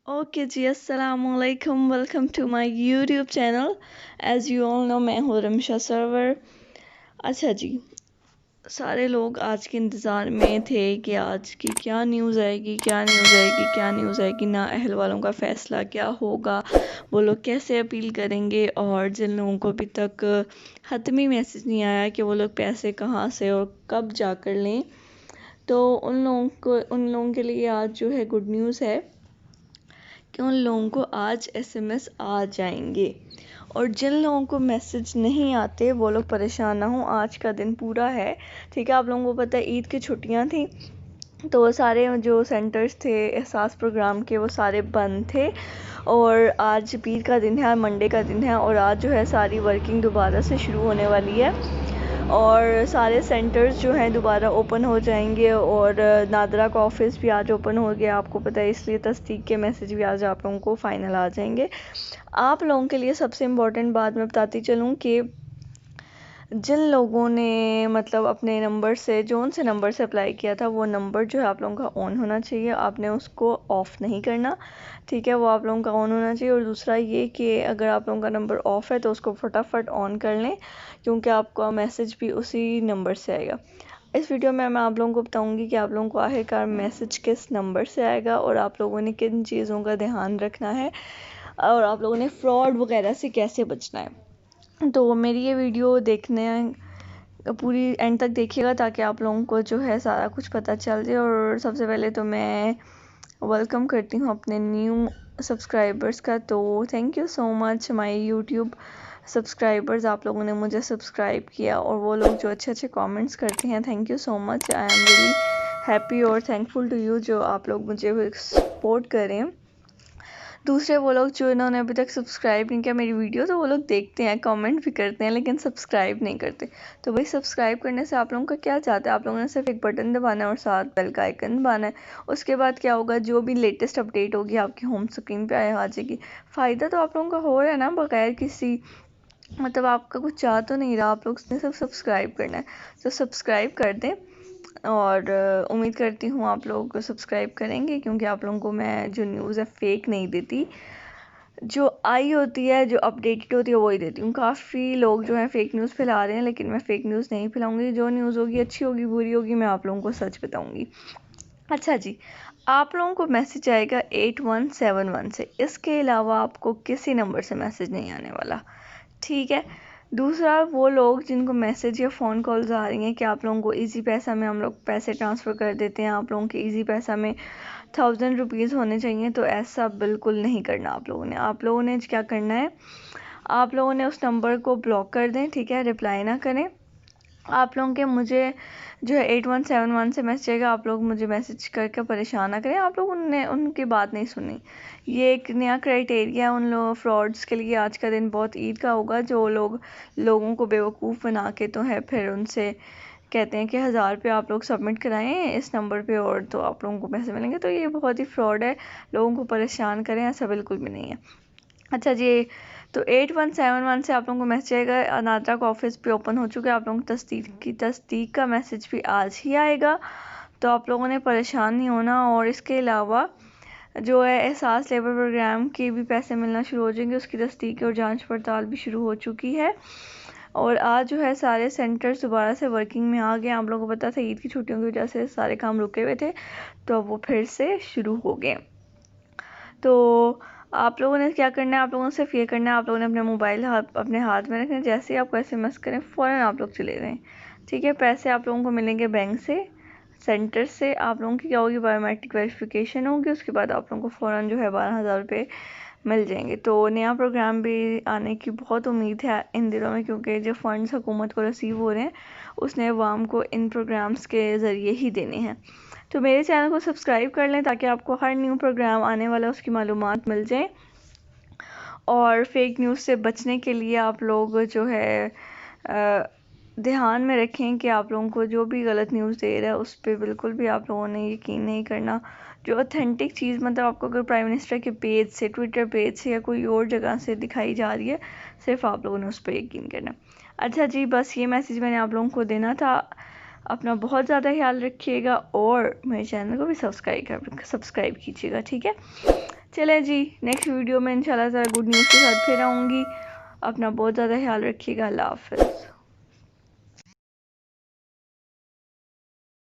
Okay जी, अस्सलामुअलैकुम। Welcome to my YouTube channel. As you all know, मैं हूँ रमशा सरवर। अच्छा जी, सारे लोग आज के इंतज़ार में थे कि आज की क्या न्यूज़ आएगी, क्या न्यूज़ आएगी, क्या न्यूज़ आएगी। ना अहल वालों का फ़ैसला क्या होगा, वो लोग कैसे अपील करेंगे, और जिन लोगों को अभी तक हतमी मैसेज नहीं आया कि वो लोग पैसे कहाँ से और कब जाकर लें, तो उन लोगों के लिए आज जो है गुड न्यूज़ है कि उन लोगों को आज एसएमएस आ जाएंगे। और जिन लोगों को मैसेज नहीं आते वो लोग परेशान ना हो, आज का दिन पूरा है। ठीक है, आप लोगों को पता है ईद की छुट्टियां थी, तो वो सारे जो सेंटर्स थे एहसास प्रोग्राम के वो सारे बंद थे। और आज पीर का दिन है, मंडे का दिन है, और आज जो है सारी वर्किंग दोबारा से शुरू होने वाली है और सारे सेंटर्स जो हैं दोबारा ओपन हो जाएंगे। और नादरा का ऑफिस भी आज ओपन हो गया, आपको पता है, इसलिए तस्दीक के मैसेज भी आज आप लोगों को फ़ाइनल आ जाएंगे। आप लोगों के लिए सबसे इम्पोर्टेंट बात मैं बताती चलूँ कि जिन लोगों ने मतलब अपने नंबर से से नंबर से अप्लाई किया था, वो नंबर जो है आप लोगों का ऑन होना चाहिए, आपने उसको ऑफ़ नहीं करना। ठीक है, वो आप लोगों का ऑन होना चाहिए। और दूसरा ये कि अगर आप लोगों का नंबर ऑफ़ है तो उसको फटाफट ऑन कर लें, क्योंकि आपका मैसेज भी उसी नंबर से आएगा। इस वीडियो में मैं आप लोगों को बताऊंगी कि आप लोगों को आखिरकार मैसेज किस नंबर से आएगा और आप लोगों ने किन चीज़ों का ध्यान रखना है और आप लोगों ने फ्रॉड वगैरह से कैसे बचना है। तो मेरी ये वीडियो देखने पूरी एंड तक देखिएगा ताकि आप लोगों को जो है सारा कुछ पता चल जाए। और सबसे पहले तो मैं वेलकम करती हूँ अपने न्यू सब्सक्राइबर्स का। तो thank you so much my YouTube subscribers, आप लोगों ने मुझे सब्सक्राइब किया और वो लोग जो अच्छे अच्छे कमेंट्स करते हैं, thank you so much. I am really happy और थैंकफुल टू यू जो आप लोग मुझे सपोर्ट करें। दूसरे वो लोग जो इन्होंने अभी तक सब्सक्राइब नहीं किया मेरी वीडियो, तो वो लोग देखते हैं, कमेंट भी करते हैं, लेकिन सब्सक्राइब नहीं करते। तो भाई, सब्सक्राइब करने से आप लोगों का क्या चाहते हैं? आप लोगों ने सिर्फ एक बटन दबाना है और साथ बेल का आइकन दबाना है। उसके बाद क्या होगा, जो भी लेटेस्ट अपडेट होगी आपकी होम स्क्रीन पे आ जाएगी। फ़ायदा तो आप लोगों का हो रहा है ना, बगैर किसी मतलब आपका कुछ चाह तो नहीं रहा, आप लोग ने सिर्फ सब्सक्राइब करना है। तो सब्सक्राइब कर दें। और उम्मीद करती हूँ आप लोग सब्सक्राइब करेंगे, क्योंकि आप लोगों को मैं जो न्यूज़ है फेक नहीं देती, जो आई होती है, जो अपडेटेड होती है, वही देती हूँ। काफ़ी लोग जो है फेक न्यूज़ फैला रहे हैं, लेकिन मैं फेक न्यूज़ नहीं फैलाऊंगी। जो न्यूज़ होगी, अच्छी होगी बुरी होगी, मैं आप लोगों को सच बताऊंगी। अच्छा जी, आप लोगों को मैसेज आएगा 8171 से, इसके अलावा आपको किसी नंबर से मैसेज नहीं आने वाला। ठीक है। दूसरा, वो लोग जिनको मैसेज या फ़ोन कॉल्स आ रही हैं कि आप लोगों को इजी पैसा में हम लोग पैसे ट्रांसफ़र कर देते हैं, आप लोगों के इजी पैसा में 1000 रुपीज़ होने चाहिए, तो ऐसा बिल्कुल नहीं करना। आप लोगों ने क्या करना है, आप लोगों ने उस नंबर को ब्लॉक कर दें। ठीक है, रिप्लाई ना करें। आप लोगों के मुझे जो है 8171 से मैसेज आएगा, आप लोग मुझे मैसेज करके परेशान ना करें। आप लोगों ने उनकी बात नहीं सुनी। ये एक नया क्राइटेरिया है उन लोग फ्रॉड्स के लिए। आज का दिन बहुत ईद का होगा, जो लोग लोगों को बेवकूफ़ बना के तो है फिर उनसे कहते हैं कि 1000 रुपये आप लोग सबमिट कराएं इस नंबर पे और तो आप लोगों को पैसे मिलेंगे। तो ये बहुत ही फ्रॉड है, लोगों को परेशान करें, ऐसा बिल्कुल भी नहीं है। अच्छा जी, तो 8171 से आप लोगों को मैसेज आएगा, नादरा का ऑफिस भी ओपन हो चुका है, आप लोगों को तस्दीक का मैसेज भी आज ही आएगा। तो आप लोगों ने परेशान नहीं होना। और इसके अलावा जो है एहसास लेबर प्रोग्राम के भी पैसे मिलना शुरू हो जाएंगे, उसकी तस्दीक और जांच पड़ताल भी शुरू हो चुकी है। और आज जो है सारे सेंटर्स दोबारा से वर्किंग में आ गए। आप लोगों को पता था ईद की छुट्टियों की वजह से सारे काम रुके हुए थे, तो अब वो फिर से शुरू हो गए। तो आप लोगों ने क्या करना है, आप लोगों ने सिर्फ ये करना है, आप लोगों ने अपने मोबाइल अपने हाथ में रखना है। जैसे ही आपको एसएमएस करें, फ़ौरन आप लोग चले जाएं। ठीक है, पैसे आप लोगों को मिलेंगे बैंक से, सेंटर से। आप लोगों की क्या होगी, बायोमेट्रिक वेरिफिकेशन होगी, उसके बाद आप लोगों को फ़ौरन जो है 12,000 रुपये मिल जाएंगे। तो नया प्रोग्राम भी आने की बहुत उम्मीद है इन दिनों में, क्योंकि जो फंड्स हुकूमत को रिसीव हो रहे हैं उसने अवाम को इन प्रोग्राम्स के ज़रिए ही देने हैं। तो मेरे चैनल को सब्सक्राइब कर लें ताकि आपको हर न्यू प्रोग्राम आने वाला उसकी मालूमात मिल जाए। और फेक न्यूज़ से बचने के लिए आप लोग जो है ध्यान में रखें कि आप लोगों को जो भी गलत न्यूज़ दे रहा है उस पर बिल्कुल भी आप लोगों ने यकीन नहीं करना। जो ऑथेंटिक चीज़, मतलब आपको अगर प्राइम मिनिस्टर के पेज से, ट्विटर पेज से या कोई और जगह से दिखाई जा रही है, सिर्फ आप लोगों ने उस पर यकीन करना। अच्छा जी, बस ये मैसेज मैंने आप लोगों को देना था। अपना बहुत ज़्यादा ख्याल रखिएगा और मेरे चैनल को भी सब्सक्राइब कीजिएगा। ठीक है, चलें जी, नेक्स्ट वीडियो में इंशाल्लाह ज़रा गुड न्यूज़ के साथ फिर आऊँगी। अपना बहुत ज़्यादा ख्याल रखिएगा। अल्लाह हाफ़िज़।